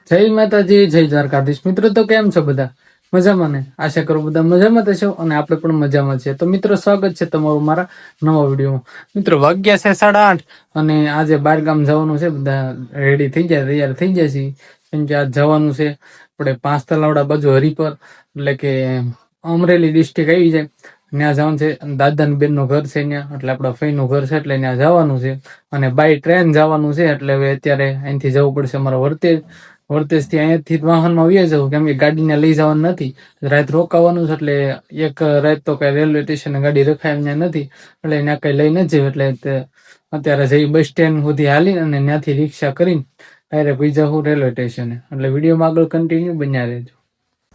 જય માતાજી, જય દ્વારકાધીશ. મિત્રો તો કેમ છો બધા? મજામાં ને? આશા કરું બધા મજામાં થશો અને આપણે પણ મજામાં છીએ. તો મિત્રો સ્વાગત છે તમારું મારા નવા વિડીયોમાં. મિત્રો વાગ્યા છે 8:30 અને આજે બાર ગામ જવાનું છે. બધા રેડી થઈ ગયા, તૈયાર થઈ ગયા છે. કેમ કે આજ જવાનું છે આપણે 5 તલાવડા બાજુ હરિપર, એટલે કે અમરેલી ડિસ્ટ્રિક્ટ આવી જાય. ત્યાં જવાનું છે. દાદા બેન નું ઘર છે ત્યાં, એટલે આપડા ફઈ નું ઘર છે, એટલે ત્યાં જવાનું છે. અને બાય ટ્રેન જવાનું છે, એટલે હવે અત્યારે અહીંથી જવું પડશે અમારા વર્તેજથી. અહીંયાથી વાહનમાં વ્યા જવું, કેમ કે ગાડીને લઈ જવાનું નથી. રાત રોકાવાનું છે, એટલે એક રાત તો કઈ રેલવે સ્ટેશન ગાડી રખાય ત્યાં નથી, એટલે ત્યાં કઈ લઈ નથી જવું. એટલે અત્યારે જઈ બસ સ્ટેન્ડ સુધી હાલી અને ત્યાંથી રિક્ષા કરીને ડાયરેક્ટ વહી જવું રેલવે સ્ટેશને. એટલે વિડીયોમાં આગળ કન્ટિન્યુ બન્યા રહેજો.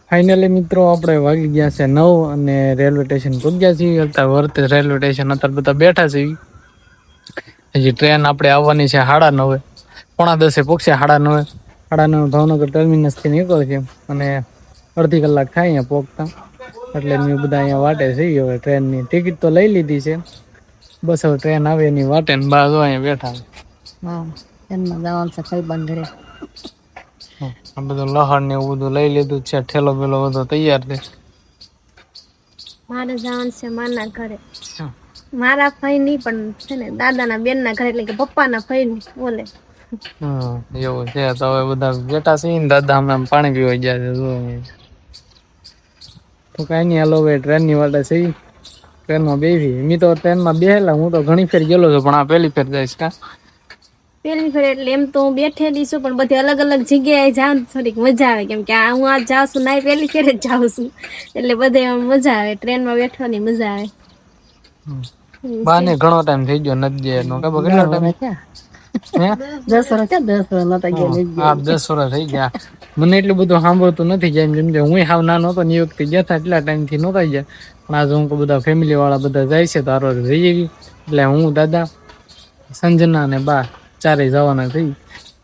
ફાઇનલી મિત્રો આપણે વાગી ગયા છે 9 અને રેલવે સ્ટેશન પહોંચ્યા છીએ. અત્યારે વર્તેજ રેલવે સ્ટેશન અત્યારે બધા બેઠા છે. હજી ટ્રેન આપણે આવવાની છે 9:30, 9:45 પહોંચશે. 9:30 ભાવનગર ટર્મિનસ થી નીકળે છે અને અડધી કલાક થાય અહીંયા પહોંચતા. એટલે મેં બધા અહીંયા વાટે છે. હવે ટ્રેનની ટિકિટ તો લઈ લીધી છે, બસ હવે ટ્રેન આવે એની વાટે ને બહાર અહીંયા બેઠા. આ બધું લહણ ને એવું બધું લઈ લીધું છે. ઠેલો પેલો બધો તૈયાર છે. મારે જવાનું છે માના ઘરે. મારા ફઈ ની પણ છે ને દાદાના બેન ના ઘરે, એટલે કે પપ્પાના ફઈ ની બોલે. એવું છે. તો હવે બધા બેઠા છે ને દાદા હમણાં પાણી પીવા ગયા છે. તો કઈ નઈ, હાલો હવે ટ્રેન ની વાટે છે. ટ્રેનમાં બેસી. મેં તો ટ્રેનમાં બેસેલા, હું તો ઘણી ફેર ગયેલો છું, પણ આ પહેલી ફેર જઈશ. કા પેલી ફેર એટલે એમ તો હું બેઠેલી છું, પણ બધી અલગ અલગ જગ્યાએ જાઉં થોડીક મજા આવે. કેમ કે હું આ જાઉં છું ના, પેલી ફેર જ જાઉં છું, એટલે બધે મજા આવે. ટ્રેનમાં બેઠવાની મજા આવે. બાને ઘણો ટાઈમ થઈ ગયો નથી ગયા એનો. ખબર કેટલો ટાઈમ થયા? 10 વર્ષ થઈ ગયા. મને એટલું બધું સાંભળતું નથી. જેમ કે હું હાવ નાનો હતો ને એ વખતે ગયા હતા, એટલા ટાઈમ થી નહોતા ગયા. પણ આજે હું બધા ફેમિલી વાળા બધા જાય છે, તારો જઈએ. એટલે હું, દાદા, સંજના ને બા ચારે જવાના થઈ.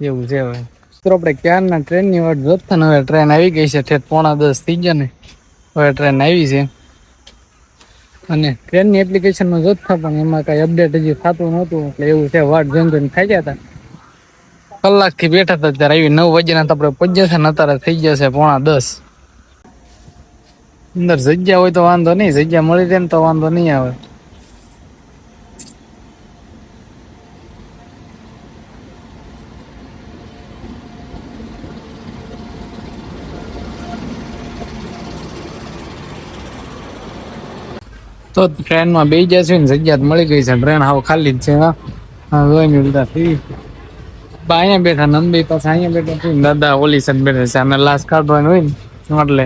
એવું છે. હવે તો આપણે ક્યારના ટ્રેન ની વાટ જોતા ને હવે ટ્રેન આવી ગઈ છે. ઠેઠ 9:45 થઈ ગયા ને હવે ટ્રેન આવી છે. અને ટ્રેનની એપ્લિકેશનમાં જોતા પણ એમાં કઈ અપડેટ હજી થતું નહોતું. એટલે એવું છે, વાટ જોઈને ખાઈ ગયા હતા. કલાકથી બેઠા હતા, ત્યારે આવી 9 વાગ્યાના તો આપણે પહોંચ્યા છે ને અત્યારે થઈ જશે 9:45. અંદર જગ્યા હોય તો વાંધો નહીં, જગ્યા મળી રહે ને તો વાંધો નહીં આવે. તો ટ્રેનમાં બેસી જશે ને જગ્યા મળી ગઈ છે. ટ્રેન હાવ ખાલી જ છે. અહીંયા બેઠા નંદી પાછા અહીંયા બેઠા. દાદા ઓલી સાઈડ બેઠા છે. અમે લાસ્ટ કાઢવાનું હોય ને, એટલે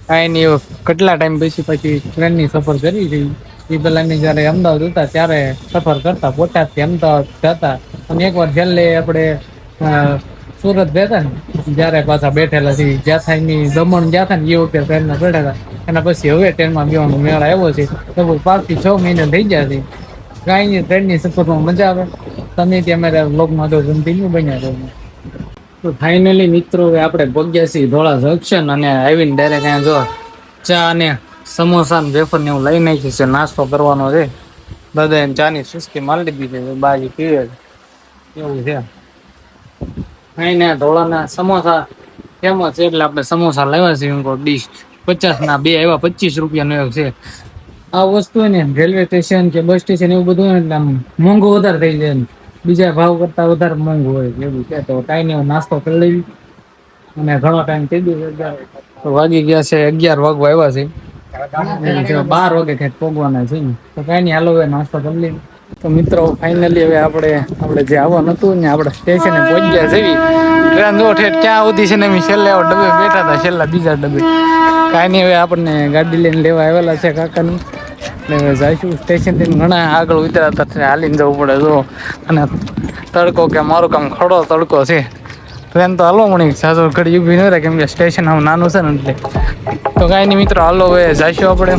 કાંઈ નહીં. કેટલા ટાઈમ પછી ટ્રેનની સફર કરી હતી. એ પેલાની જયારે અમદાવાદ હતા ત્યારે સફર કરતા, બોટાદથી અમદાવાદ જતા. અને એકવાર છેલ્લે આપણે સુરત બેઠા ને જયારે પાછા બેઠેલા છીએ. જ્યાંની દમણ ગયા હતા ને એ વખતે ટ્રેનમાં બેઠા હતા. એના પછી હવે ટ્રેનમાં બેવાનો મેળ આવ્યો છે. લગભગ 5 થી 6 મહિના થઈ ગયા છે. કાંઈ નહીં, ટ્રેનની સફરમાં મજા આવે. તમે ત્યાં અમારા વ્લોગમાં તો કન્ટિન્યુ બન્યા છો. તો ફાઇનલી મિત્રો હવે આપણે પહોંચ્યા છીએ ધોળા જંકશન. અને આવીને ડાયરેક્ટ અહીંયા જો ચા અને સમોસા ને વેફર ને એવું લઈ નાખ્યું છે. નાસ્તો કરવાનો છે. દાદા એને ચાની સુસ્કી મારી દીધી છે, બાજી પીવે છે. એવું છે. અહીંયા ધોળાના સમોસા ફેમસ છે, એટલે આપણે સમોસા લાવ્યા છે. ડીશ 50 ના 2 આવ્યા, 25 રૂપિયાનો એક છે. આ વસ્તુ ને રેલવે સ્ટેશન કે બસ સ્ટેશન એવું બધું હોય એટલે આમ મોંઘું વધારે થઈ જાય. બીજા ભાવ કરતા વધારે મોંઘું હોય એવું છે. તો કાંઈ નહીં, નાસ્તો કરી લેવી. અને ઘણો ટાઈમ થઈ ગયો, તો વાગી ગયા છે 11 વાગવા આવ્યા છે. 12 વાગે કંઈક પહોંચવાના છે. તો કાંઈ નહીં, હાલો હવે નાસ્તો કરી લઈએ. તો મિત્રો ફાઇનલી હવે આપણે જે આવવાનું હતું ને આપણે સ્ટેશને પહોંચ્યા છે. ટ્રેન જો ઠેઠ ક્યાં આવતી છે ને અમે છેલ્લે ડબ્બે બેઠા હતા, છેલ્લા બીજા ડબ્બે. કાંઈ નહીં, હવે આપણને ગાડી લઈને લેવા આવેલા છે કાકાની. એટલે હવે જઈશું સ્ટેશનથી. ઘણા આગળ ઉતર્યા હતા, હાલીને જવું પડે જો. અને તડકો કે મારું કામ ખડો તડકો છે. ટ્રેન તો હાલો મળી સાજો ઘડી ઊભી ન રહે, કેમ કે સ્ટેશન હવે નાનું છે ને એટલે. તો કાંઈ નહીં મિત્રો, હાલો હવે જઈશું આપણે.